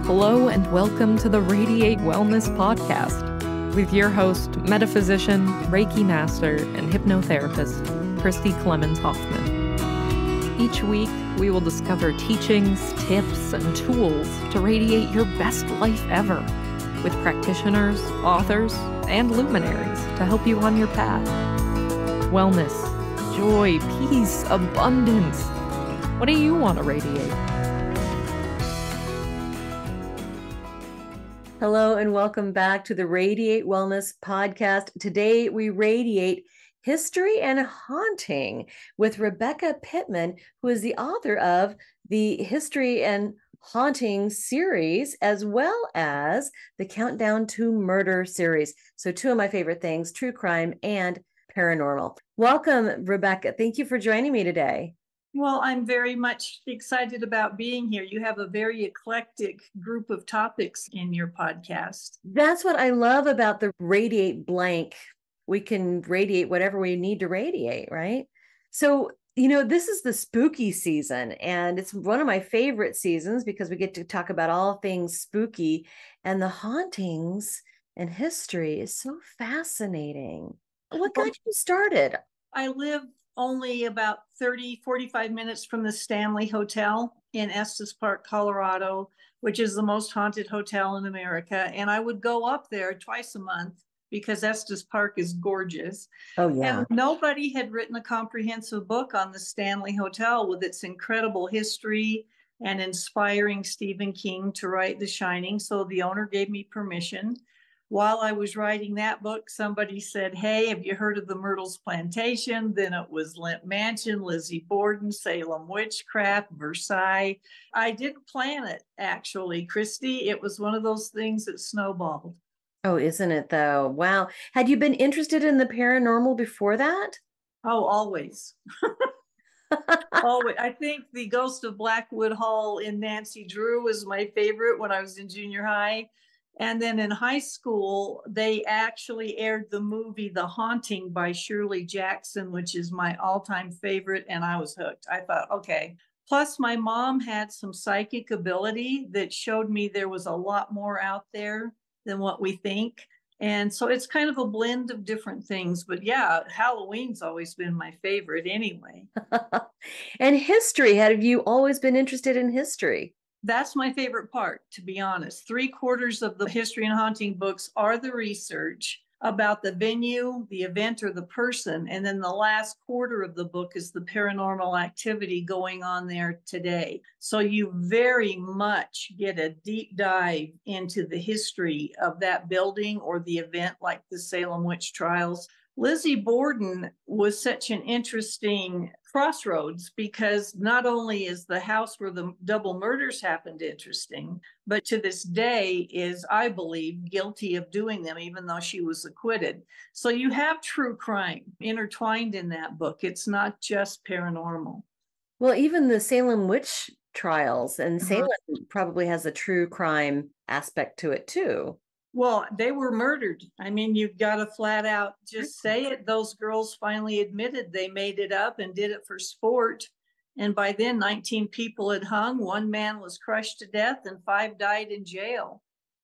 Hello and welcome to the Radiate Wellness Podcast with your host, metaphysician, Reiki master, and hypnotherapist, Christy Clemens Hoffman. Each week, we will discover teachings, tips, and tools to radiate your best life ever with practitioners, authors, and luminaries to help you on your path. Wellness, joy, peace, abundance. What do you want to radiate? Hello and welcome back to the Radiate Wellness Podcast. Today we radiate history and haunting with Rebecca Pittman, who is the author of the History and Haunting series, as well as the Countdown to Murder series. So two of my favorite things, true crime and paranormal. Welcome, Rebecca. Thank you for joining me today. Well, I'm very much excited about being here. You have a very eclectic group of topics in your podcast. That's what I love about the Radiate blank. We can radiate whatever we need to radiate, right? So, this is the spooky season, and it's one of my favorite seasons because we get to talk about all things spooky, and the hauntings and history is so fascinating. What got you started? I live only about 45 minutes from the Stanley Hotel in Estes Park, Colorado, which is the most haunted hotel in America. And I would go up there twice a month because Estes Park is gorgeous. Oh, yeah. And nobody had written a comprehensive book on the Stanley Hotel with its incredible history and inspiring Stephen King to write The Shining. So the owner gave me permission. While I was writing that book, somebody said, "Hey, have you heard of the Myrtle's Plantation?" Then it was Limp Mansion, Lizzie Borden, Salem Witchcraft, Versailles. I didn't plan it, actually, Christy. It was one of those things that snowballed. Oh, isn't it though? Wow. Had you been interested in the paranormal before that? Oh, always. Always. I think the Ghost of Blackwood Hall in Nancy Drew was my favorite when I was in junior high. And then in high school, they actually aired the movie The Haunting by Shirley Jackson, which is my all-time favorite, and I was hooked. I thought, okay. Plus, my mom had some psychic ability that showed me there was a lot more out there than what we think. And so it's kind of a blend of different things. But yeah, Halloween's always been my favorite anyway. And history, have you always been interested in history? That's my favorite part, to be honest. 3/4 of the history and haunting books are the research about the venue, the event, or the person. And then the last quarter of the book is the paranormal activity going on there today. So you very much get a deep dive into the history of that building or the event, like the Salem witch trials. Lizzie Borden was such an interesting crossroads because not only is the house where the double murders happened interesting, but to this day is, I believe, guilty of doing them, even though she was acquitted. So you have true crime intertwined in that book. It's not just paranormal. Well, even the Salem witch trials, and Salem probably has a true crime aspect to it too. Well, they were murdered. I mean, you've got to flat out just say it. Those girls finally admitted they made it up and did it for sport. And by then, 19 people had hung. One man was crushed to death and 5 died in jail.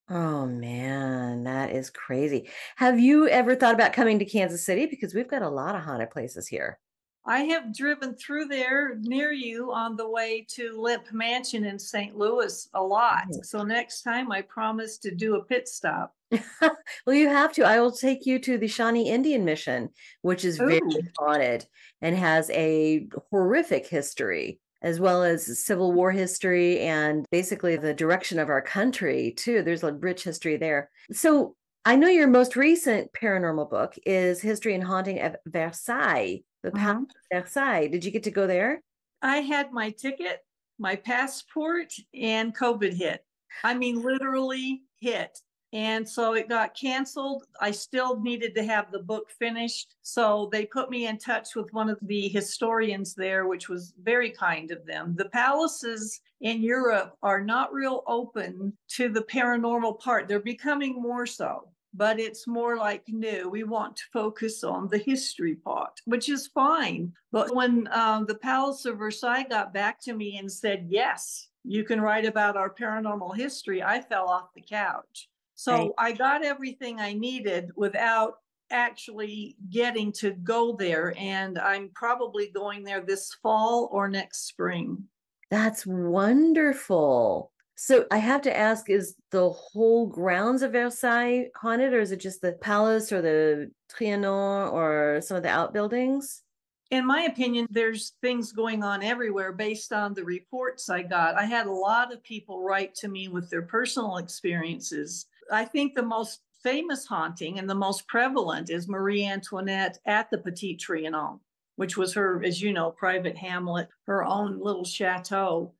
Oh, man, that is crazy. Have you ever thought about coming to Kansas City? Because we've got a lot of haunted places here. I have driven through there near you on the way to Limp Mansion in St. Louis a lot. So next time I promise to do a pit stop. Well, you have to. I will take you to the Shawnee Indian Mission, which is very haunted and has a horrific history, as well as Civil War history and basically the direction of our country too. There's a rich history there. So I know your most recent paranormal book is History and Haunting of Versailles. The Palace of Versailles. Did you get to go there? I had my ticket, my passport, and COVID hit. I mean, literally hit. And so it got canceled. I still needed to have the book finished. So they put me in touch with one of the historians there, which was very kind of them. The palaces in Europe are not real open to the paranormal part. They're becoming more so. But it's more like, no, we want to focus on the history part, which is fine. But when the Palace of Versailles got back to me and said, yes, You can write about our paranormal history. I fell off the couch. So Right. I got everything I needed without actually getting to go there. And I'm probably going there this fall or next spring. That's wonderful. So I have to ask, is the whole grounds of Versailles haunted, or is it just the palace or the Trianon or some of the outbuildings? In my opinion, there's things going on everywhere based on the reports I got. I had a lot of people write to me with their personal experiences. I think the most famous haunting and the most prevalent is Marie Antoinette at the Petit Trianon, which was her, as you know, private hamlet, her own little chateau.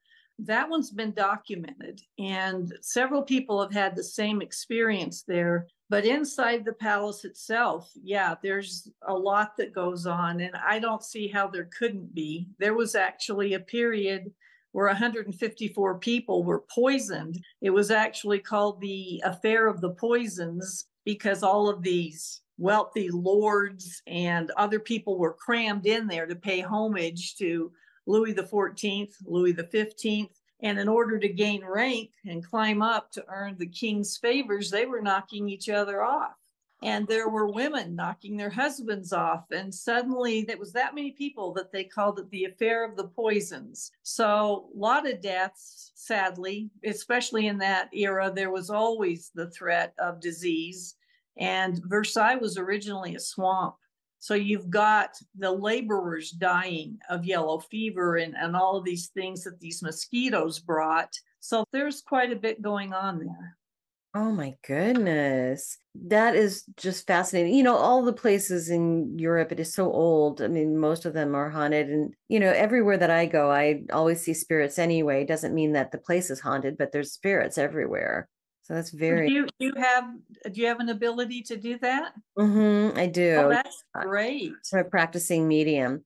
That one's been documented, and several people have had the same experience there. But inside the palace itself, yeah, there's a lot that goes on, and I don't see how there couldn't be. There was actually a period where 154 people were poisoned. It was actually called the Affair of the Poisons because all of these wealthy lords and other people were crammed in there to pay homage to Louis XIV, Louis XV. And in order to gain rank and climb up to earn the king's favors, they were knocking each other off. And there were women knocking their husbands off. And suddenly it was that many people that they called it the Affair of the Poisons. So a lot of deaths, sadly, especially in that era, there was always the threat of disease. And Versailles was originally a swamp. So you've got the laborers dying of yellow fever and all of these things that these mosquitoes brought. So there's quite a bit going on there. Oh my goodness. That is just fascinating. You know, all the places in Europe, it is so old. I mean, most of them are haunted. And, you know, everywhere that I go, I always see spirits anyway. It doesn't mean that the place is haunted, but there's spirits everywhere. So that's very. Do you have an ability to do that? I do. Oh, that's great. I'm a practicing medium.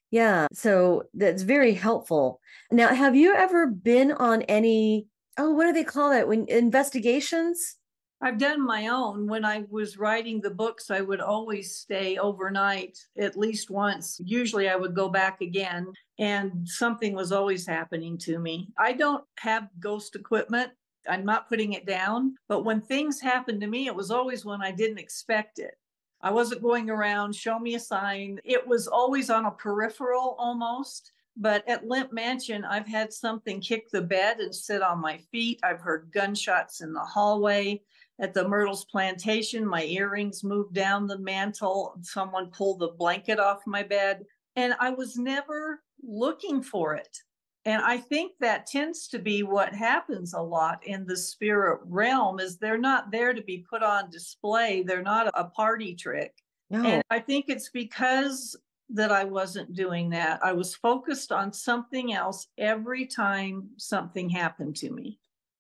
Yeah. So that's very helpful. Now, have you ever been on any, what do they call that? When investigations? I've done my own. When I was writing the books, I would always stay overnight at least once. Usually I would go back again, and something was always happening to me. I don't have ghost equipment. I'm not putting it down. But when things happened to me, it was always when I didn't expect it. I wasn't going around, show me a sign. It was always on a peripheral almost. But at Limp Mansion, I've had something kick the bed and sit on my feet. I've heard gunshots in the hallway. At the Myrtle's plantation, my earrings moved down the mantle. Someone pulled the blanket off my bed. And I was never looking for it. And I think that tends to be what happens a lot in the spirit realm is they're not there to be put on display. They're not a party trick. No. And I think it's because that I wasn't doing that. I was focused on something else every time something happened to me.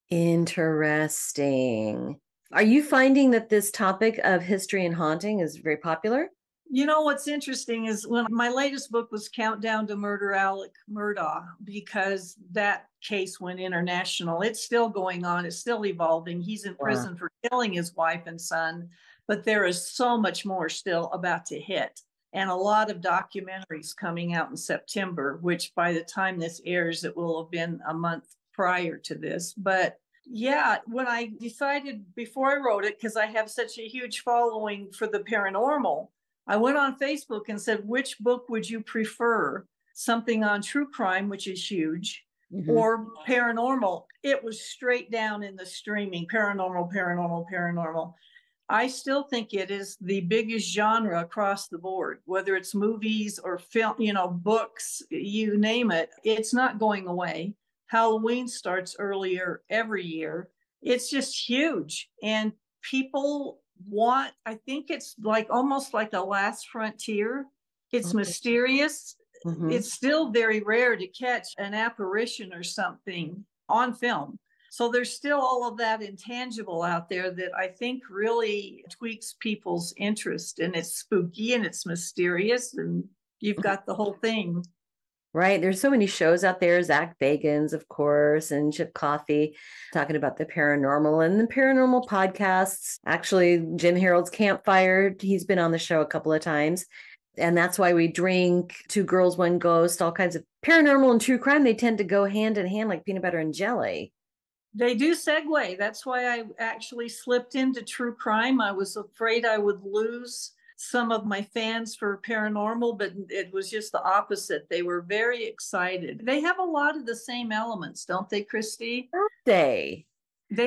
Interesting. Are you finding that this topic of history and haunting is very popular? You know, what's interesting is when my latest book was Countdown to Murder Alec Murdaugh, because that case went international. It's still going on. It's still evolving. He's in prison for killing his wife and son, but there is so much more still about to hit. And a lot of documentaries coming out in September, which by the time this airs, it will have been a month prior to this. But yeah, when I decided before I wrote it, because I have such a huge following for the paranormal, I went on Facebook and said, which book would you prefer? Something on true crime, which is huge, or paranormal? It was straight down in the streaming, paranormal. I still think it is the biggest genre across the board, whether it's movies or film, books, you name it. It's not going away. Halloween starts earlier every year. It's just huge. And people I think it's like almost like a last frontier. It's mysterious. It's still very rare to catch an apparition or something on film. So there's still all of that intangible out there that I think really tweaks people's interest, and it's spooky and it's mysterious, and you've got the whole thing. Right. There's so many shows out there, Zach Bagans, of course, and Chip Coffey talking about the paranormal and the paranormal podcasts. Actually, Jim Harold's Campfire, he's been on the show a couple of times. And that's why we drink Two Girls, One Ghost, all kinds of paranormal and true crime. They tend to go hand in hand like peanut butter and jelly. They do segue. That's why I actually slipped into true crime. I was afraid I would lose some of my fans for paranormal, but it was just the opposite. They were very excited. They have a lot of the same elements, don't they, Christy? They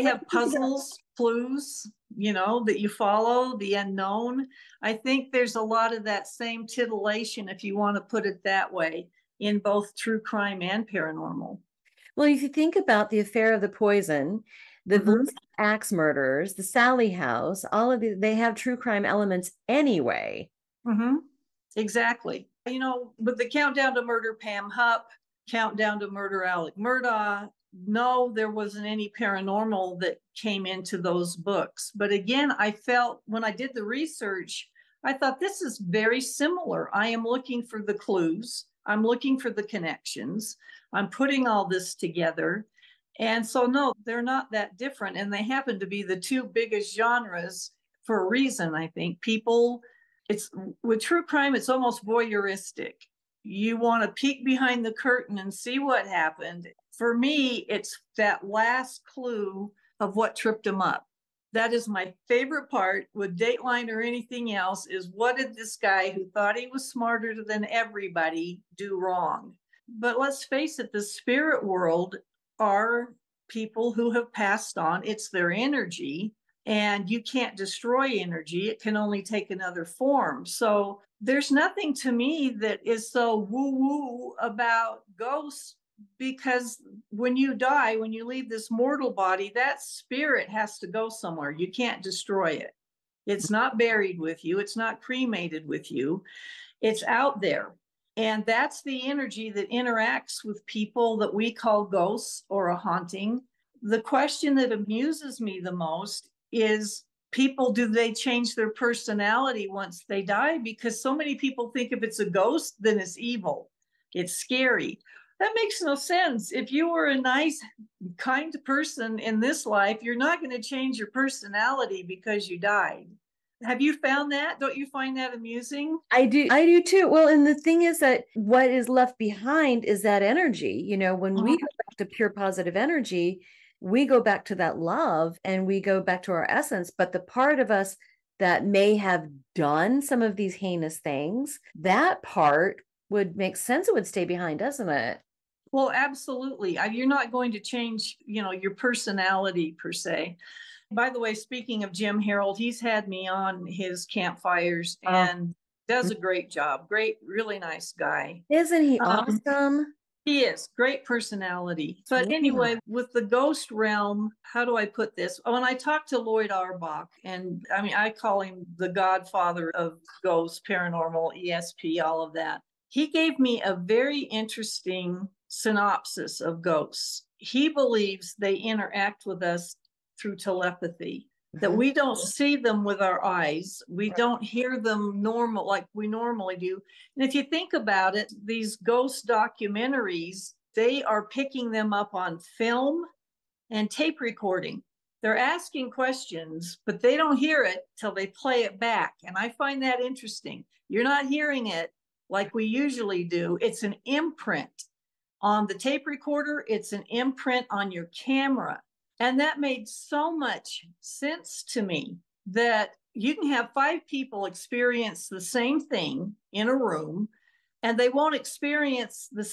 have puzzles, clues, that you follow, the unknown. I think there's a lot of that same titillation, if you want to put it that way, in both true crime and paranormal. Well, if you think about the affair of the poison, the axe murders, the Sally House, all of these, they have true crime elements anyway. Exactly. With the Countdown to Murder Pam Hupp, Countdown to Murder Alec Murdaugh, no, there wasn't any paranormal that came into those books. But again, I felt when I did the research, I thought this is very similar. I am looking for the clues. I'm looking for the connections. I'm putting all this together. And so, no, they're not that different. And they happen to be the two biggest genres for a reason, I think. With true crime, it's almost voyeuristic. You want to peek behind the curtain and see what happened. For me, it's that last clue of what tripped them up. That is my favorite part with Dateline or anything else, is what did this guy who thought he was smarter than everybody do wrong? But let's face it, the spirit world are people who have passed on. It's their energy, and you can't destroy energy. It can only take another form. So there's nothing to me that is so woo-woo about ghosts, because when you die, when you leave this mortal body, that spirit has to go somewhere. You can't destroy it. It's not buried with you. It's not cremated with you. It's out there. And that's the energy that interacts with people that we call ghosts or a haunting. The question that amuses me the most is, people, do they change their personality once they die? Because so many people think if it's a ghost, then it's evil. It's scary. That makes no sense. If you were a nice, kind person in this life, you're not going to change your personality because you died. Have you found that? Don't you find that amusing? I do too. Well, and the thing is that what is left behind is that energy. When we go back to pure positive energy, we go back to that love and we go back to our essence. But the part of us that may have done some of these heinous things, that part would make sense. It would stay behind, doesn't it? Well, absolutely. You're not going to change, your personality per se. By the way, speaking of Jim Harold, he's had me on his campfires and does a great job. Great, really nice guy. Isn't he awesome? He is. Great personality. But anyway, with the ghost realm, how do I put this? When I talked to Lloyd Auerbach, and I call him the godfather of ghosts, paranormal, ESP, all of that. He gave me a very interesting synopsis of ghosts. He believes they interact with us through telepathy, that we don't see them with our eyes. We don't hear them like we normally do. And if you think about it, these ghost documentaries, they are picking them up on film and tape recording. They're asking questions, but they don't hear it till they play it back. And I find that interesting. You're not hearing it like we usually do. It's an imprint on the tape recorder. It's an imprint on your camera. And that made so much sense to me, that you can have 5 people experience the same thing in a room, and they won't have the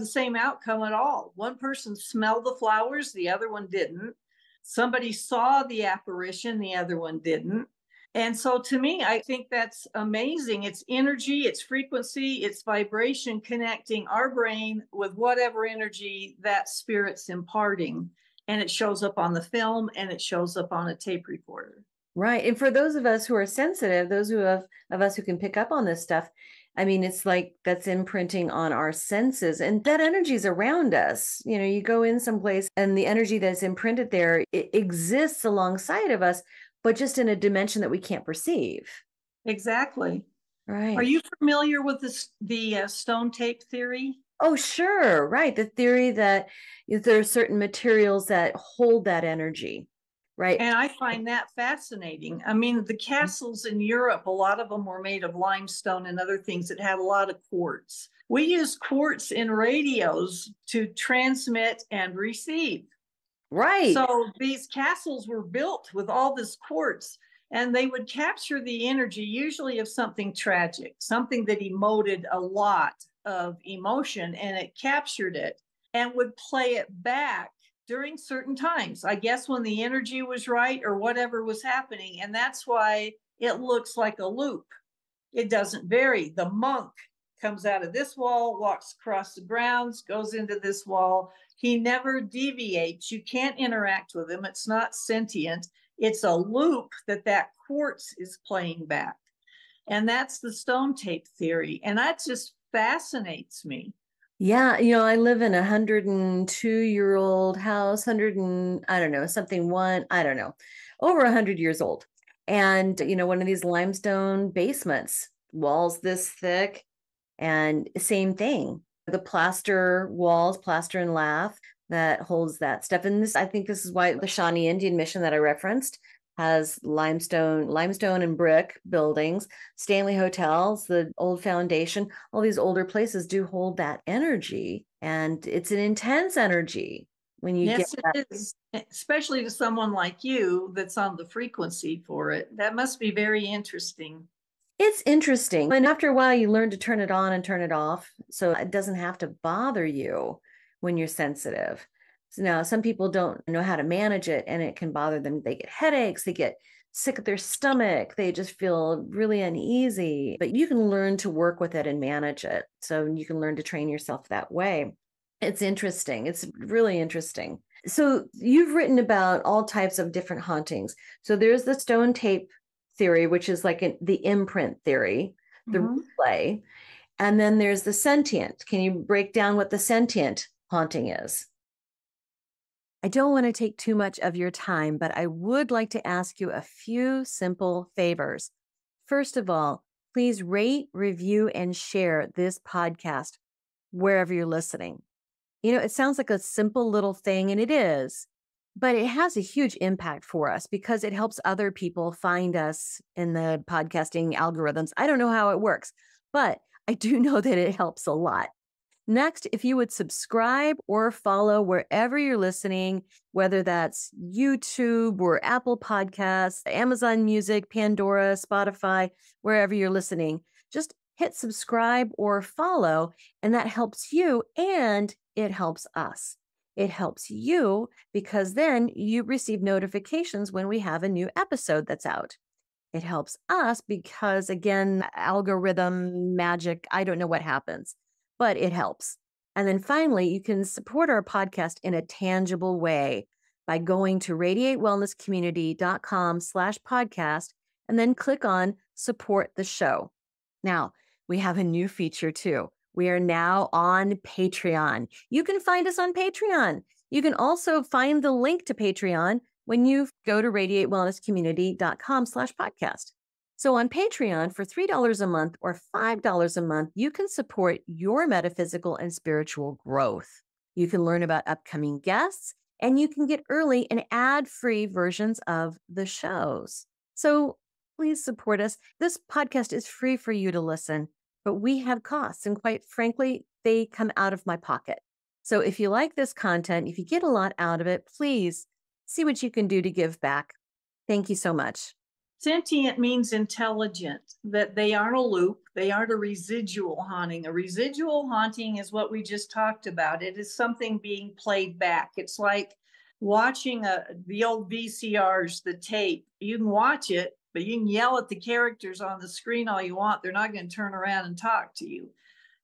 same outcome at all. One person smelled the flowers, the other one didn't. Somebody saw the apparition, the other one didn't. And so to me, I think that's amazing. It's energy, it's frequency, it's vibration connecting our brain with whatever energy that spirit's imparting. And it shows up on the film and it shows up on a tape recorder. Right. And for those of us who are sensitive, those of us who can pick up on this stuff, it's like that's imprinting on our senses, and that energy is around us. You go in someplace and the energy that's imprinted there, it exists alongside of us, but just in a dimension that we can't perceive. Exactly. Right. Are you familiar with the stone tape theory? Oh, sure. Right. The theory that there are certain materials that hold that energy. Right. And I find that fascinating. I mean, the castles in Europe, a lot of them were made of limestone and other things that had a lot of quartz. We use quartz in radios to transmit and receive. Right. So these castles were built with all this quartz, and they would capture the energy, usually of something tragic, something that emoted a lot of emotion, and it captured it and would play it back during certain times, I guess when the energy was right or whatever was happening. And that's why it looks like a loop. It doesn't vary. The monk comes out of this wall, walks across the grounds, goes into this wall. He never deviates. You can't interact with him. It's not sentient. It's a loop that quartz is playing back. And that's the stone tape theory. And that just fascinates me. Yeah, I live in a 102-year-old house, I don't know, I don't know, over 100 years old. And, one of these limestone basements, walls this thick, and same thing. The plaster walls, plaster and lath that holds that stuff. And I think this is why the Shawnee Indian Mission that I referenced has limestone and brick buildings. Stanley Hotels, the old foundation, all these older places do hold that energy. And it's an intense energy when you yes, get that. It is, especially to someone like you that's on the frequency for it. That must be very interesting. It's interesting. And after a while, you learn to turn it on and turn it off. So it doesn't have to bother you when you're sensitive. So now some people don't know how to manage it, and it can bother them. They get headaches, they get sick of their stomach, they just feel really uneasy. But you can learn to work with it and manage it. So you can learn to train yourself that way. It's interesting. It's really interesting. So you've written about all types of different hauntings. So there's the stone tape theory, which is like the imprint theory, the replay. And then there's the sentient. Can you break down what the sentient haunting is? I don't want to take too much of your time, but I would like to ask you a few simple favors. First of all, please rate, review, and share this podcast wherever you're listening. It sounds like a simple little thing, and it is, but it has a huge impact for us because it helps other people find us in the podcasting algorithms. I don't know how it works, but I do know that it helps a lot. Next, if you would subscribe or follow wherever you're listening, whether that's YouTube or Apple Podcasts, Amazon Music, Pandora, Spotify, wherever you're listening, just hit subscribe or follow, and that helps you and it helps us. It helps you because then you receive notifications when we have a new episode that's out. It helps us because, again, algorithm magic, I don't know what happens, but it helps. And then finally, you can support our podcast in a tangible way by going to radiatewellnesscommunity.com/podcast and then click on support the show. Now, we have a new feature too. We are now on Patreon. You can find us on Patreon. You can also find the link to Patreon when you go to radiatewellnesscommunity.com/podcast. So on Patreon, for $3 a month or $5 a month, you can support your metaphysical and spiritual growth. You can learn about upcoming guests, and you can get early and ad-free versions of the shows. So please support us. This podcast is free for you to listen, but we have costs, and quite frankly, they come out of my pocket. So if you like this content, if you get a lot out of it, please see what you can do to give back. Thank you so much. Sentient means intelligent, that they aren't a loop. They aren't a residual haunting. A residual haunting is what we just talked about. It is something being played back. It's like watching the old VCRs, the tape. You can watch it, but you can yell at the characters on the screen all you want. They're not going to turn around and talk to you.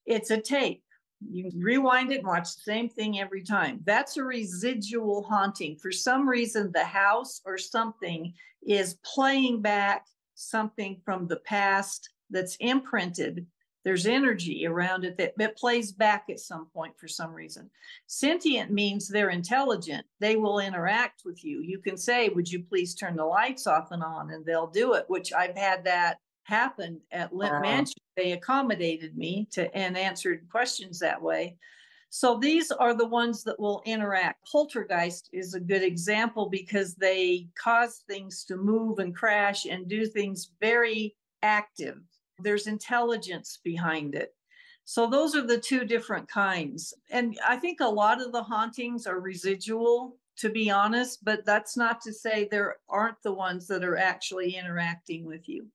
It's a tape. You rewind it and watch the same thing every time. That's a residual haunting. For some reason, the house or something is playing back something from the past that's imprinted. There's energy around it that plays back at some point for some reason. Sentient means they're intelligent. They will interact with you. You can say, would you please turn the lights off and on? And they'll do it, which I've had that happen at Limp Mansion. They accommodated me and answered questions that way. So these are the ones that will interact. Poltergeist is a good example because they cause things to move and crash and do things very active. There's intelligence behind it. So those are the two different kinds. And I think a lot of the hauntings are residual, to be honest, but that's not to say there aren't the ones that are actually interacting with you.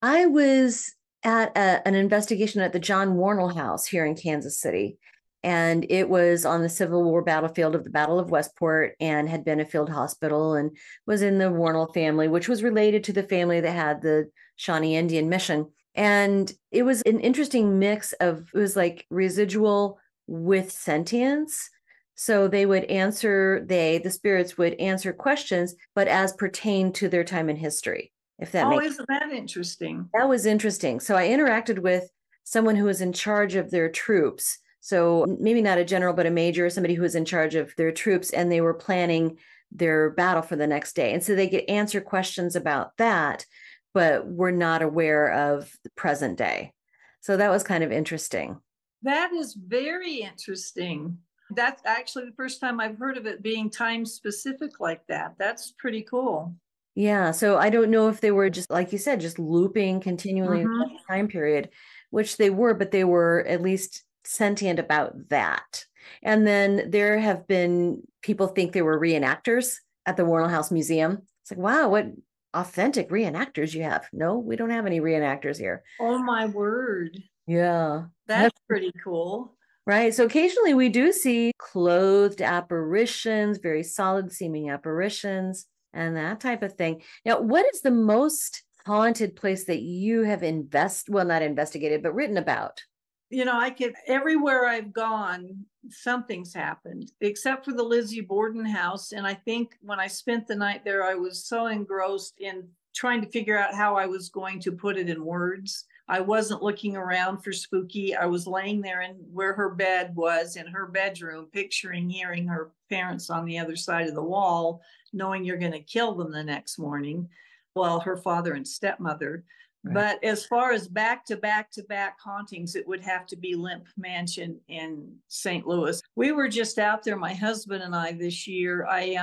I was at an investigation at the John Warnell House here in Kansas City, and it was on the Civil War battlefield of the Battle of Westport and had been a field hospital and was in the Warnell family, which was related to the family that had the Shawnee Indian mission. And it was an interesting mix of, it was like residual with sentience. So they would answer, the spirits would answer questions, but as pertained to their time in history. If that makes sense. Isn't that interesting? That was interesting. So I interacted with someone who was in charge of their troops. So maybe not a general, but a major, somebody who was in charge of their troops, and they were planning their battle for the next day. And so they could answer questions about that, but were not aware of the present day. So that was kind of interesting. That is very interesting. That's actually the first time I've heard of it being time specific like that. That's pretty cool. Yeah. So I don't know if they were just, like you said, just looping continually in that time period, which they were, but they were at least sentient about that. And then there have been people think they were reenactors at the Warnell House Museum. It's like, wow, what authentic reenactors you have. No, we don't have any reenactors here. Oh my word. Yeah. That's pretty cool. Right. So occasionally we do see clothed apparitions, very solid seeming apparitions, and that type of thing. Now, what is the most haunted place that you have not investigated, but written about? You know, everywhere I've gone, something's happened, except for the Lizzie Borden house. And I think when I spent the night there, I was so engrossed in trying to figure out how I was going to put it in words. I wasn't looking around for spooky. I was laying there in where her bed was in her bedroom, hearing her parents on the other side of the wall, knowing you're going to kill them the next morning. Well, her father and stepmother. Right. But as far as back to back hauntings, it would have to be Lemp Mansion in St. Louis. We were just out there, my husband and I, this year. I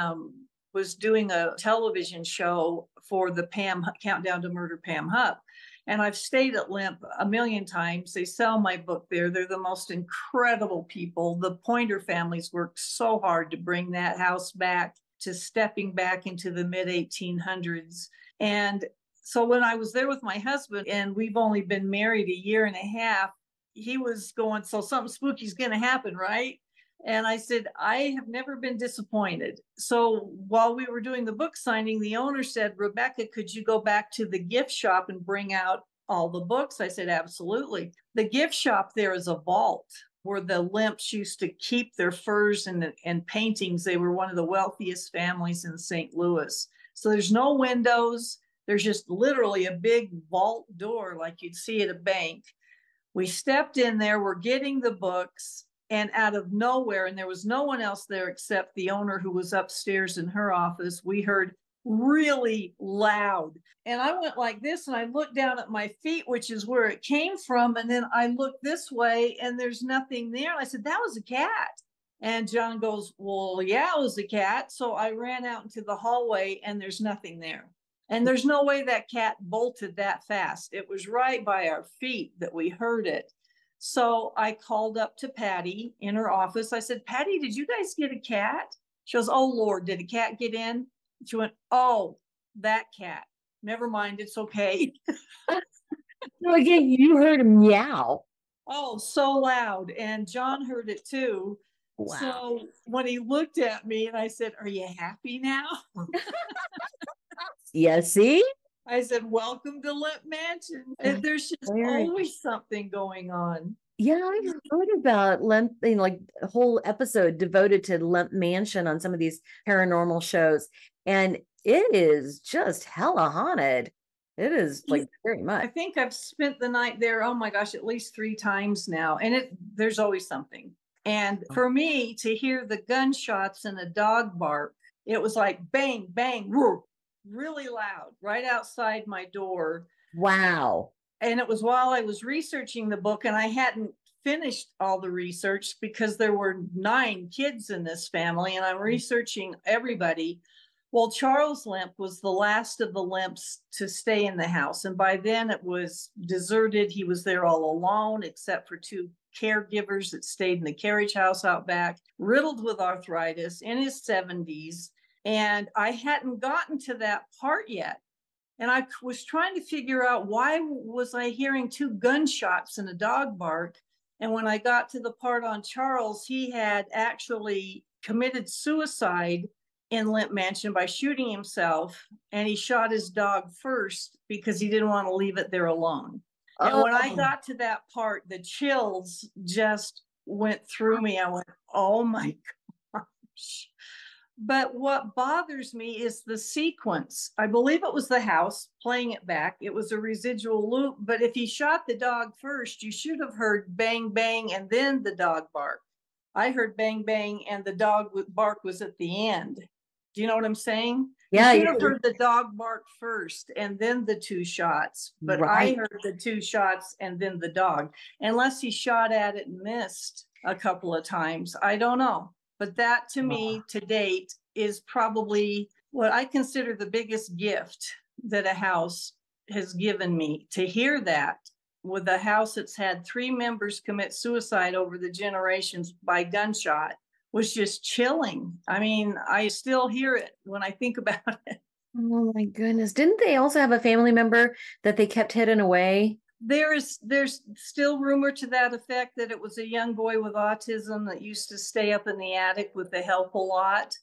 was doing a television show for the Countdown to Murder Pam Hupp. And I've stayed at Lemp a million times. They sell my book there. They're the most incredible people. The Pointer families worked so hard to bring that house back to stepping back into the mid-1800s. And so when I was there with my husband, and we've only been married a year and a half, he was going, so something spooky is going to happen, right? And I said, I have never been disappointed. So while we were doing the book signing, the owner said, Rebecca, could you go back to the gift shop and bring out all the books? I said, absolutely. The gift shop there is a vault where the Lemps used to keep their furs and paintings. They were one of the wealthiest families in St. Louis. So there's no windows. There's just literally a big vault door like you'd see at a bank. We stepped in there, we're getting the books. And out of nowhere, and there was no one else there except the owner who was upstairs in her office, we heard really loud. And I went like this, and I looked down at my feet, which is where it came from. And then I looked this way, and there's nothing there. And I said, that was a cat. And John goes, well, yeah, it was a cat. So I ran out into the hallway, and there's nothing there. And there's no way that cat bolted that fast. It was right by our feet that we heard it. So I called up to Patty in her office. I said, Patty, did you guys get a cat? She goes, oh, Lord, did a cat get in? She went, oh, that cat. Never mind, it's okay. So again, you heard a meow. Oh, so loud. And John heard it too. Wow. So when he looked at me and I said, are you happy now? Yeah, see? I said, welcome to Lemp Mansion. And there's just always something going on. Yeah, I've heard about Lemp, like a whole episode devoted to Lemp Mansion on some of these paranormal shows. And it is just hella haunted. It is like very much. I think I've spent the night there, oh my gosh, at least 3 times now. And there's always something. And for me to hear the gunshots and a dog bark, it was like bang, bang, whoo, really loud right outside my door. Wow. And it was while I was researching the book, and I hadn't finished all the research because there were 9 kids in this family, and I'm researching everybody. Well, Charles Lemp was the last of the Lemps to stay in the house. And by then it was deserted. He was there all alone, except for 2 caregivers that stayed in the carriage house out back, riddled with arthritis, in his 70s. And I hadn't gotten to that part yet. And I was trying to figure out, why was I hearing 2 gunshots and a dog bark? And when I got to the part on Charles, he had actually committed suicide in Lemp Mansion by shooting himself, and he shot his dog first because he didn't want to leave it there alone. Oh. And when I got to that part, the chills just went through me. I went, oh my gosh. But what bothers me is the sequence. I believe it was the house playing it back. It was a residual loop. But if he shot the dog first, you should have heard bang, bang, and then the dog bark. I heard bang, bang, and the dog bark was at the end. Do you know what I'm saying? Yeah. You should have heard the dog bark first and then the 2 shots. But right. I heard the 2 shots and then the dog. Unless he shot at it and missed a couple of times. I don't know. But that, to me, to date, is probably what I consider the biggest gift that a house has given me. To hear that with a house that's had 3 members commit suicide over the generations by gunshot was just chilling. I mean, I still hear it when I think about it. Oh my goodness. Didn't they also have a family member that they kept hidden away? There's still rumor to that effect, that it was a young boy with autism that used to stay up in the attic with the help a lot.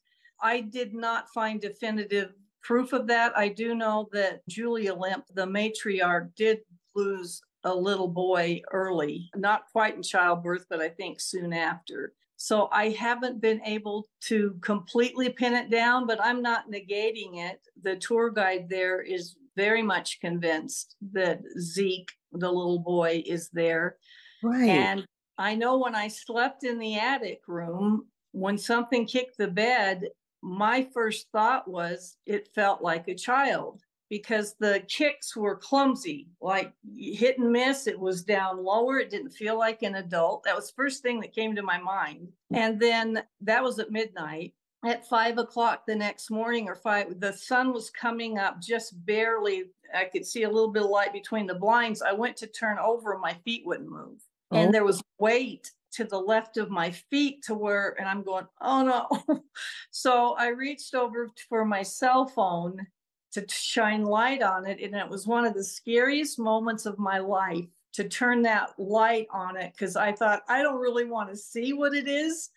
I did not find definitive proof of that. I do know that Julia Lemp, the matriarch, did lose a little boy early, not quite in childbirth, but I think soon after. So I haven't been able to completely pin it down, but I'm not negating it. The tour guide there is very much convinced that Zeke, the little boy, is there. Right. And I know when I slept in the attic room, when something kicked the bed, my first thought was it felt like a child, because the kicks were clumsy, like hit and miss. It was down lower. It didn't feel like an adult. That was the first thing that came to my mind. And then that was at midnight. At 5 o'clock the next morning, or 5, the sun was coming up just barely. I could see a little bit of light between the blinds. I went to turn over, my feet wouldn't move. Oh. And there was weight to the left of my feet to where, and I'm going, oh no. So I reached over for my cell phone to shine light on it. And it was one of the scariest moments of my life to turn that light on it, because I thought, I don't really want to see what it is.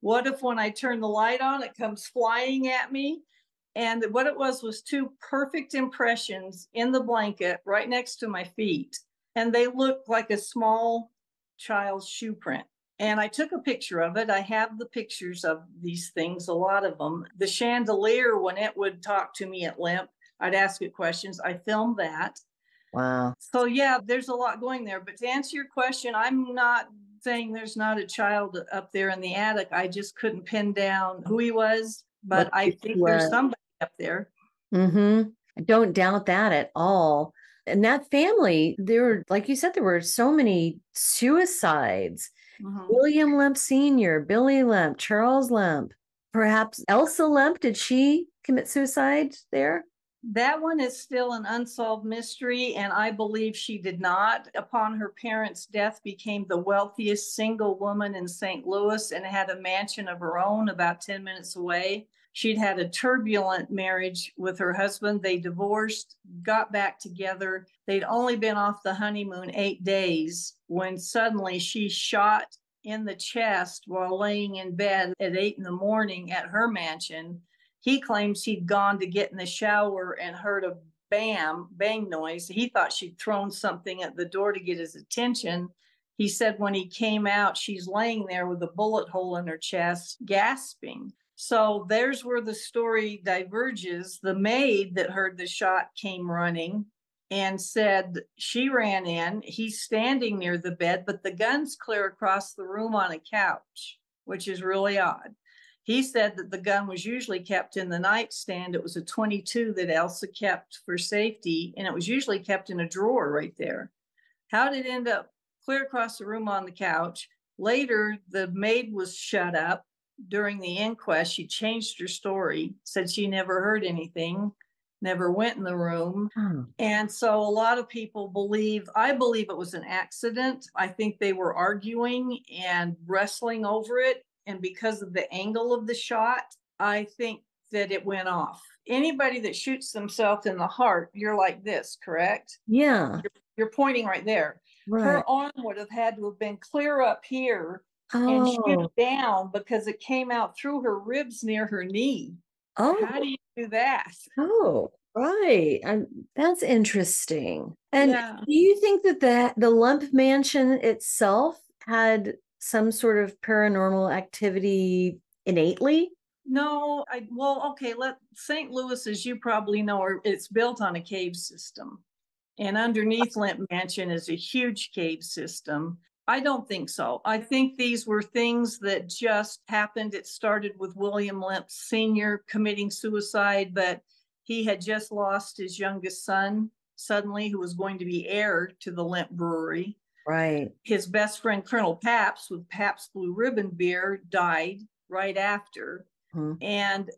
What if when I turn the light on, it comes flying at me? And what it was 2 perfect impressions in the blanket right next to my feet. And they looked like a small child's shoe print. And I took a picture of it. I have the pictures of these things, a lot of them. The chandelier, when it would talk to me at Lemp, I'd ask it questions. I filmed that. Wow. So yeah, there's a lot going there. But to answer your question, I'm not saying there's not a child up there in the attic. I just couldn't pin down who he was. But I think there's somebody up there. Mm-hmm. I don't doubt that at all. And that family, there were, like you said, there were so many suicides. Mm-hmm. William Lemp Sr., Billy Lemp, Charles Lemp, perhaps Elsa Lemp. Did she commit suicide there? That one is still an unsolved mystery, and I believe she did not. Upon her parents' death, became the wealthiest single woman in St. Louis and had a mansion of her own about 10 minutes away. She'd had a turbulent marriage with her husband. They divorced, got back together. They'd only been off the honeymoon 8 days when suddenly she shot in the chest while laying in bed at 8 in the morning at her mansion. He claims he'd gone to get in the shower and heard a bang noise. He thought she'd thrown something at the door to get his attention. He said when he came out, she's laying there with a bullet hole in her chest, gasping. So there's where the story diverges. The maid that heard the shot came running and said she ran in. He's standing near the bed, but the gun's clear across the room on a couch, which is really odd. He said that the gun was usually kept in the nightstand. It was a .22 that Elsa kept for safety, and it was usually kept in a drawer right there. How did it end up clear across the room on the couch. Later, the maid was shut up during the inquest. She changed her story, said she never heard anything, never went in the room. And so a lot of people I believe it was an accident. I think they were arguing and wrestling over it. And because of the angle of the shot, I think that it went off. Anybody that shoots themselves in the heart, you're like this, correct? Yeah. You're pointing right there. Right. Her arm would have had to have been clear up here and shoot down because it came out through her ribs near her knee. Oh. How do you do that? Oh, right. That's interesting. And Yeah. do you think that the Lump Mansion itself had some sort of paranormal activity innately? No, okay. St. Louis, as you probably know, it's built on a cave system. And underneath Limp Mansion is a huge cave system. I don't think so. I think these were things that just happened. It started with William Limp Sr. committing suicide, but he had just lost his youngest son suddenly, who was going to be heir to the Limp Brewery. Right. His best friend, Colonel Pabst, with Pabst Blue Ribbon beer, died right after. And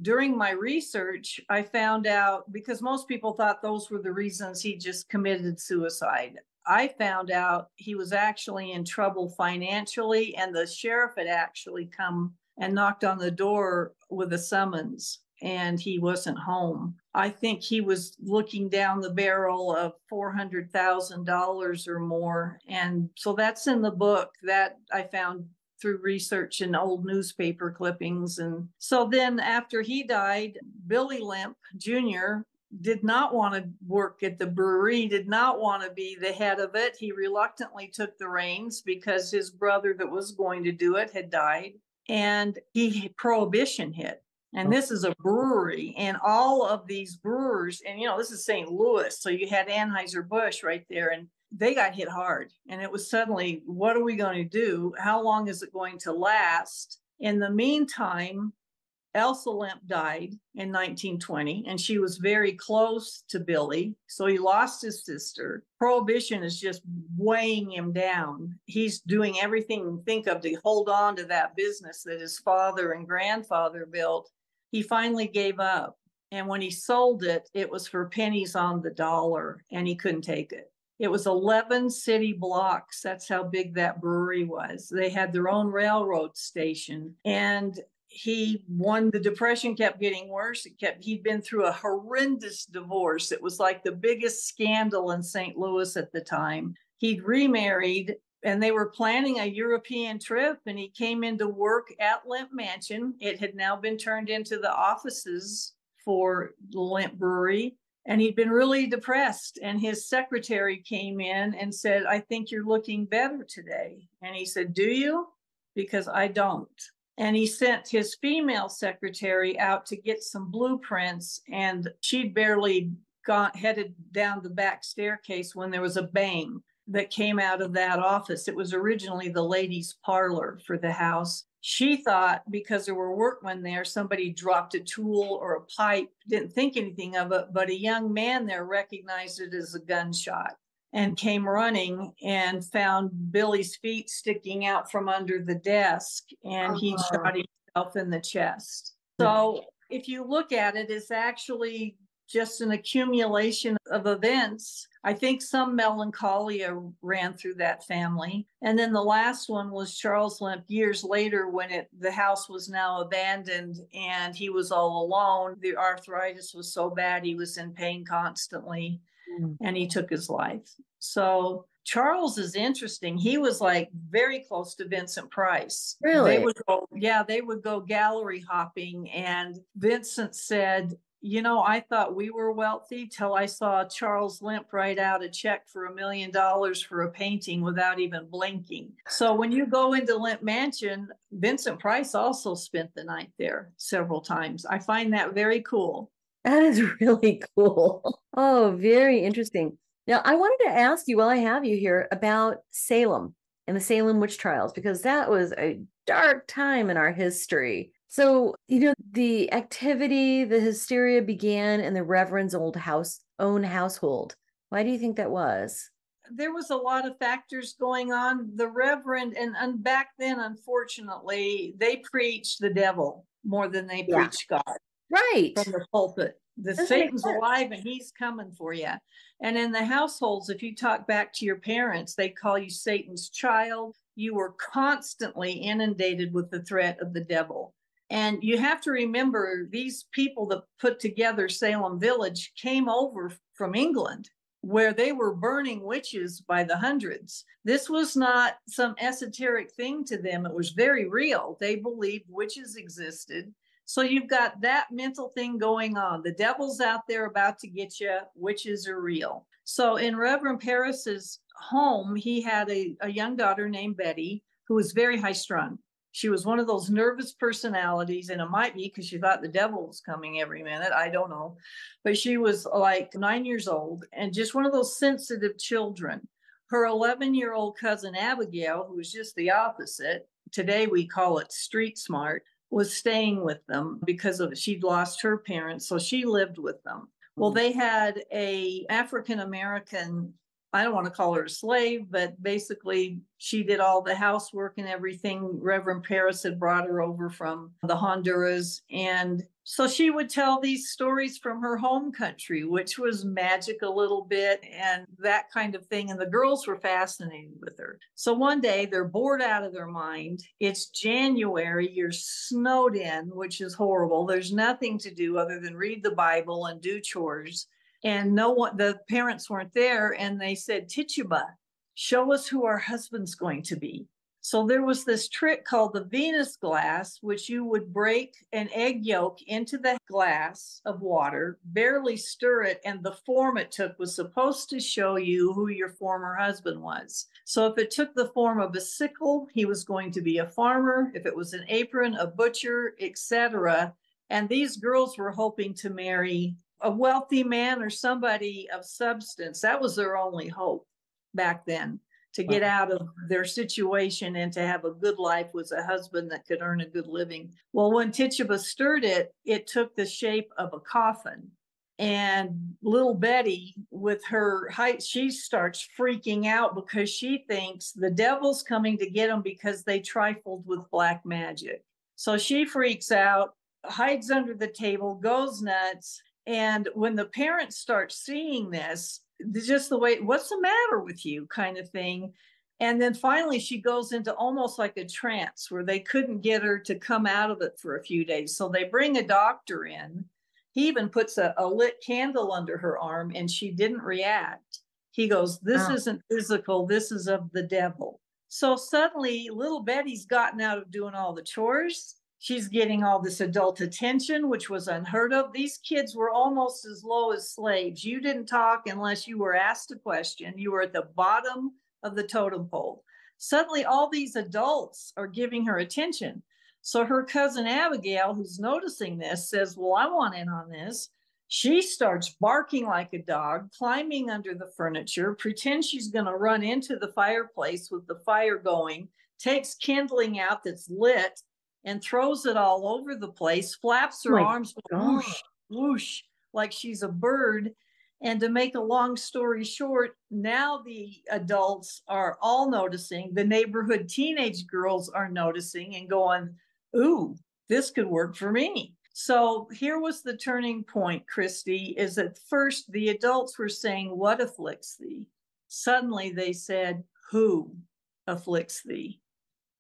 during my research, I found out, because most people thought those were the reasons he just committed suicide. I found out he was actually in trouble financially, and the sheriff had actually come and knocked on the door with a summons, and he wasn't home. I think he was looking down the barrel of $400,000 or more. And so that's in the book that I found through research and old newspaper clippings. And so then after he died, Billy Limp Jr. did not want to work at the brewery, did not want to be the head of it. He reluctantly took the reins because his brother that was going to do it had died, and Prohibition hit. And this is a brewery, and all of these brewers, and this is St. Louis, so you had Anheuser-Busch right there, and they got hit hard. And it was suddenly, what are we going to do? How long is it going to last? In the meantime, Elsa Limp died in 1920, and she was very close to Billy. So he lost his sister. Prohibition is just weighing him down. He's doing everything he can think of to hold on to that business that his father and grandfather built. He finally gave up. And when he sold it, it was for pennies on the dollar, and he couldn't take it. It was 11 city blocks. That's how big that brewery was. They had their own railroad station. And the Depression kept getting worse. He'd been through a horrendous divorce. It was like the biggest scandal in St. Louis at the time. He'd remarried, and they were planning a European trip, and he came into work at Limp Mansion. It had now been turned into the offices for the Limp Brewery. And he'd been really depressed. And his secretary came in and said, I think you're looking better today. And he said, do you? Because I don't. And he sent his female secretary out to get some blueprints. And she'd barely headed down the back staircase when there was a bang that came out of that office. It was originally the ladies' parlor for the house. She thought because there were workmen there, somebody dropped a tool or a pipe, didn't think anything of it, but a young man there recognized it as a gunshot and came running and found Billy's feet sticking out from under the desk, and he shot himself in the chest. So if you look at it, it's actually just an accumulation of events. I think some melancholia ran through that family. And then the last one was Charles Limp years later, when the house was now abandoned and he was all alone. The arthritis was so bad, he was in pain constantly, and he took his life. So Charles is interesting. He was like very close to Vincent Price. Really? They would go gallery hopping, and Vincent said, I thought we were wealthy till I saw Charles Limp write out a check for $1 million for a painting without even blinking. So when you go into Limp Mansion, Vincent Price also spent the night there several times. I find that very cool. That is really cool. Oh, very interesting. Now, I wanted to ask you, while I have you here, about Salem and the Salem witch trials, because that was a dark time in our history. So, the activity, the hysteria began in the Reverend's own household. Why do you think that was? there was a lot of factors going on. The Reverend, and back then, unfortunately, they preached the devil more than they preached God. Right. From the pulpit. Satan's alive and he's coming for you. And in the households, if you talk back to your parents, they call you Satan's child. You were constantly inundated with the threat of the devil. And you have to remember, these people that put together Salem Village came over from England, where they were burning witches by the hundreds. This was not some esoteric thing to them. It was very real. They believed witches existed. So you've got that mental thing going on. The devil's out there about to get you. Witches are real. So in Reverend Parris's home, he had a young daughter named Betty, who was very high strung. She was one of those nervous personalities, and it might be because she thought the devil was coming every minute. I don't know. But she was like 9 years old and just one of those sensitive children. Her 11-year-old cousin Abigail, who was just the opposite, today we call it street smart, was staying with them because she'd lost her parents. So she lived with them. Well, they had a African-American, I don't want to call her a slave, but basically she did all the housework and everything. Reverend Parris had brought her over from the Honduras. And so she would tell these stories from her home country, which was magic a little bit and that kind of thing. And the girls were fascinated with her. So one day they're bored out of their mind. It's January, you're snowed in, which is horrible. There's nothing to do other than read the Bible and do chores. And no one, the parents weren't there. And they said, Tituba, show us who our husband's going to be. So there was this trick called the Venus glass, which you would break an egg yolk into the glass of water, barely stir it, and the form it took was supposed to show you who your former husband was. So if it took the form of a sickle, he was going to be a farmer. If it was an apron, a butcher, etc. And these girls were hoping to marry a wealthy man or somebody of substance. That was their only hope back then, to get out of their situation and to have a good life, was a husband that could earn a good living. Well, when Tituba stirred it, it took the shape of a coffin. And little Betty, with her height, she starts freaking out because she thinks the devil's coming to get them because they trifled with black magic. So she freaks out, hides under the table, goes nuts. And when the parents start seeing this, just the way, what's the matter with you kind of thing. And then finally she goes into almost like a trance where they couldn't get her to come out of it for a few days. So they bring a doctor in. He even puts a lit candle under her arm and she didn't react. He goes, this isn't physical. This is of the devil. So suddenly little Betty's gotten out of doing all the chores. She's getting all this adult attention, which was unheard of. These kids were almost as low as slaves. You didn't talk unless you were asked a question. You were at the bottom of the totem pole. Suddenly, all these adults are giving her attention. So her cousin Abigail, who's noticing this, says, well, I want in on this. She starts barking like a dog, climbing under the furniture, pretends she's going to run into the fireplace with the fire going, takes kindling out that's lit, and throws it all over the place, flaps her arms, whoosh, whoosh, like she's a bird. And to make a long story short, now the adults are all noticing. The neighborhood teenage girls are noticing and going, ooh, this could work for me. So here was the turning point, Christy, is at first the adults were saying, what afflicts thee? Suddenly they said, who afflicts thee?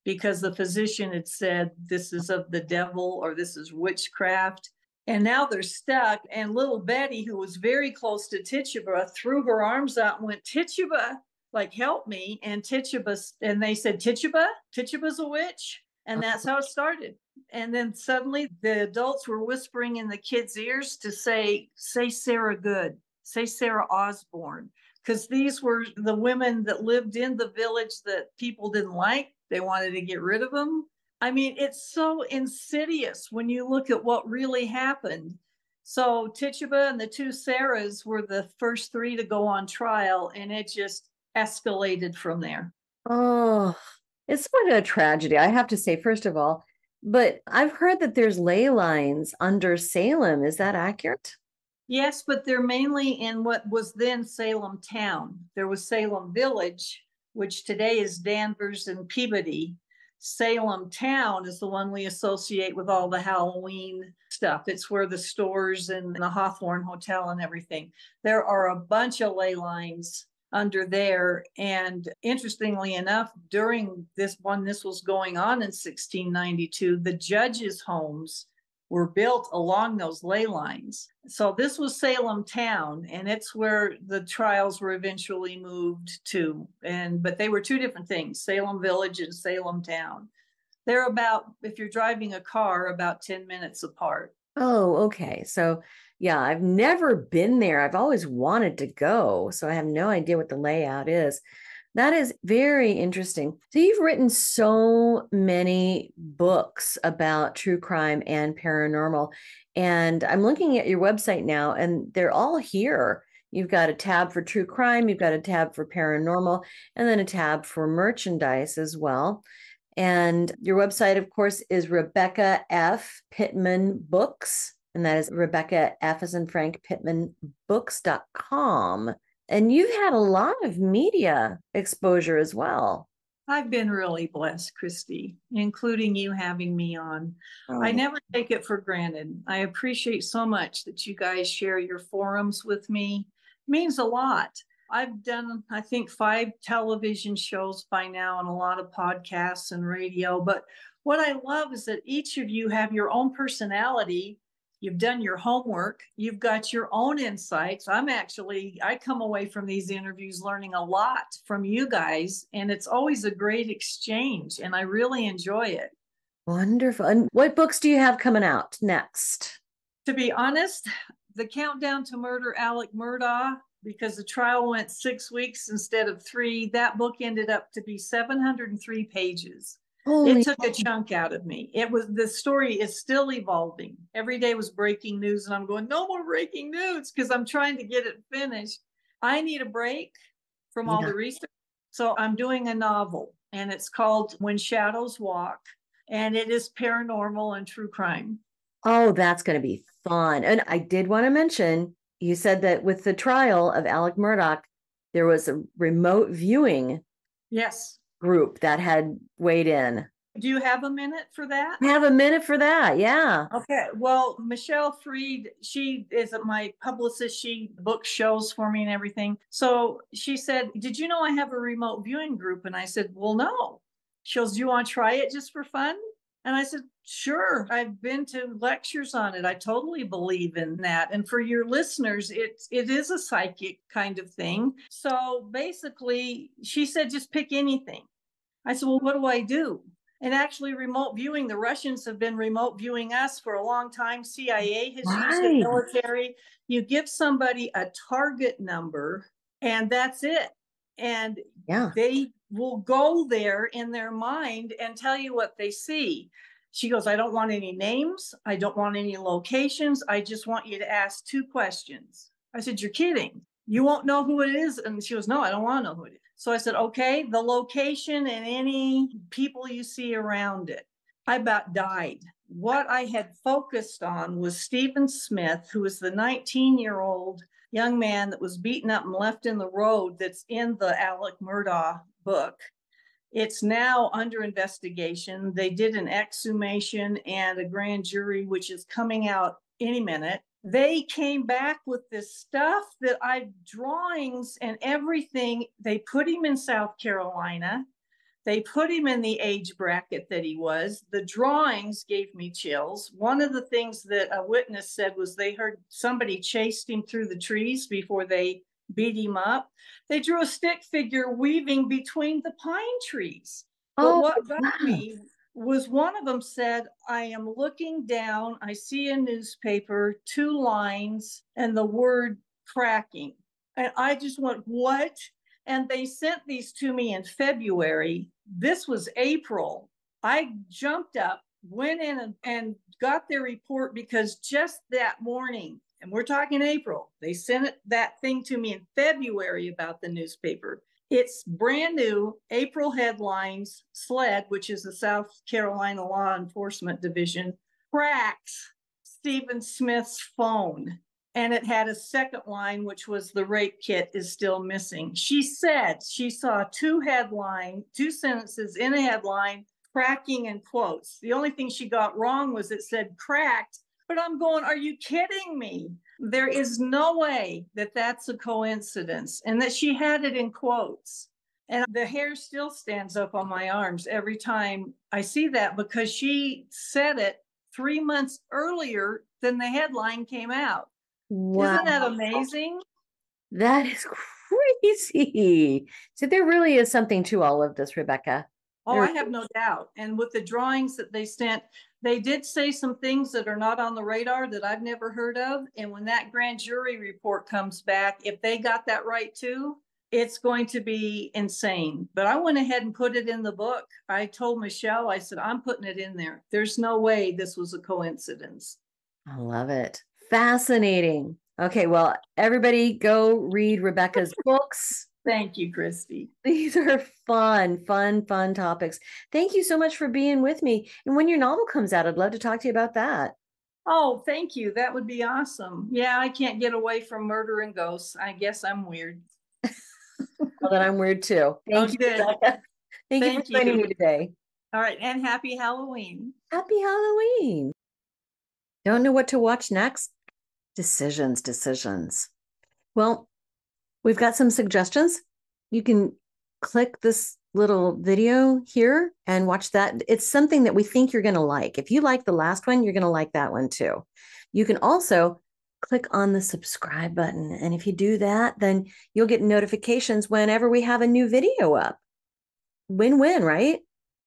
Because the physician had said, this is of the devil or this is witchcraft. And now they're stuck. And little Betty, who was very close to Tituba, threw her arms out and went, Tituba, like, help me. And Tituba, and they said, Tituba's a witch. And that's how it started. And then suddenly the adults were whispering in the kids' ears to say Sarah Good, say Sarah Osborne. Because these were the women that lived in the village that people didn't like. They wanted to get rid of them. I mean, it's so insidious when you look at what really happened. So Tituba and the two Sarahs were the first three to go on trial, and it just escalated from there. Oh, it's what a tragedy, I have to say, first of all. But I've heard that there's ley lines under Salem. Is that accurate? Yes, but they're mainly in what was then Salem town. There was Salem Village, which today is Danvers and Peabody. Salem town is the one we associate with all the Halloween stuff. It's where the stores and the Hawthorne Hotel and everything. There are a bunch of ley lines under there. And interestingly enough, during this was going on in 1692, the judges' homes were built along those ley lines. So this was Salem town, and it's where the trials were eventually moved to. But they were two different things, Salem Village and Salem town. They're about, if you're driving a car, about 10 minutes apart. Oh, okay. So yeah, I've never been there. I've always wanted to go, so I have no idea what the layout is. That is very interesting. So you've written so many books about true crime and paranormal, and I'm looking at your website now, and they're all here. You've got a tab for true crime, you've got a tab for paranormal, and then a tab for merchandise as well. And your website, of course, is Rebecca F. Pittman Books, and that is Rebecca F as in Frank Pittman Books.com. And you've had a lot of media exposure as well. I've been really blessed, Christy, including you having me on. Oh. I never take it for granted. I appreciate so much that you guys share your forums with me. It means a lot. I've done, I think, 5 television shows by now and a lot of podcasts and radio. But what I love is that each of you have your own personality. You've done your homework. You've got your own insights. I come away from these interviews learning a lot from you guys, and it's always a great exchange, and I really enjoy it. Wonderful. And what books do you have coming out next? To be honest, the countdown to murder Alec Murdaugh, because the trial went 6 weeks instead of 3, that book ended up to be 703 pages. It took a chunk out of me. The story is still evolving. Every day was breaking news, and I'm going, no more breaking news, because I'm trying to get it finished. I need a break from all the research. So I'm doing a novel, and it's called When Shadows Walk, and it is paranormal and true crime. Oh, that's going to be fun. And I did want to mention, you said that with the trial of Alec Murdaugh, there was a remote viewing. Yes. Group that had weighed in. Do you have a minute for that? I have a minute for that. Yeah. Okay. Well, Michelle Freed, she is my publicist. She books shows for me and everything. So she said, did you know I have a remote viewing group? And I said, well, no. She goes, do you want to try it just for fun? And I said, sure. I've been to lectures on it. I totally believe in that. And for your listeners, it is a psychic kind of thing. So basically, she said, just pick anything. I said, well, what do I do? And actually, remote viewing, the Russians have been remote viewing us for a long time. CIA has used the military. You give somebody a target number, and that's it. And they will go there in their mind and tell you what they see. She goes, I don't want any names. I don't want any locations. I just want you to ask 2 questions. I said, you're kidding. You won't know who it is. And she goes, no, I don't want to know who it is. So I said, okay, the location and any people you see around it. I about died. What I had focused on was Stephen Smith, who was the 19-year-old young man that was beaten up and left in the road that's in the Alec Murdaugh book. It's now under investigation. They did an exhumation and a grand jury, which is coming out any minute. They came back with this stuff that drawings and everything. They put him in South Carolina. They put him in the age bracket that he was. The drawings gave me chills. One of the things that a witness said was they heard somebody chased him through the trees before they beat him up. They drew a stick figure weaving between the pine trees. But what got me was one of them said, I am looking down, I see a newspaper, 2 lines, and the word cracking. And I just went, what? And they sent these to me in February. This was April. I jumped up, went in and got their report, because just that morning, and we're talking April, they sent that thing to me in February about the newspaper. It's brand new, April headlines. SLED, which is the South Carolina Law Enforcement Division, cracks Stephen Smith's phone. And it had a second line, which was the rape kit is still missing. She said she saw two sentences in a headline, cracking in quotes. The only thing she got wrong was it said cracked, but I'm going, are you kidding me? There is no way that that's a coincidence, and that she had it in quotes. And the hair still stands up on my arms every time I see that, because she said it 3 months earlier than the headline came out. Wow. Isn't that amazing? That is crazy. So there really is something to all of this, Rebecca. Oh, I have no doubt. And with the drawings that they sent, they did say some things that are not on the radar that I've never heard of. And when that grand jury report comes back, if they got that right too, it's going to be insane. But I went ahead and put it in the book. I told Michelle, I said, I'm putting it in there. There's no way this was a coincidence. I love it. Fascinating. Okay, well, everybody go read Rebecca's books. Thank you, Christy. These are fun topics. Thank you so much for being with me. And when your novel comes out, I'd love to talk to you about that. Oh, thank you. That would be awesome. Yeah, I can't get away from murder and ghosts. I guess I'm weird. Well, then I'm weird too. Thank you, Rebecca. Thank you for joining me today. All right, and happy Halloween. Happy Halloween. Don't know what to watch next? Decisions. Well, we've got some suggestions. You can click this little video here and watch that. It's something that we think you're going to like. If you like the last one, you're going to like that one too. You can also click on the subscribe button. And if you do that, then you'll get notifications whenever we have a new video up. Win-win, right?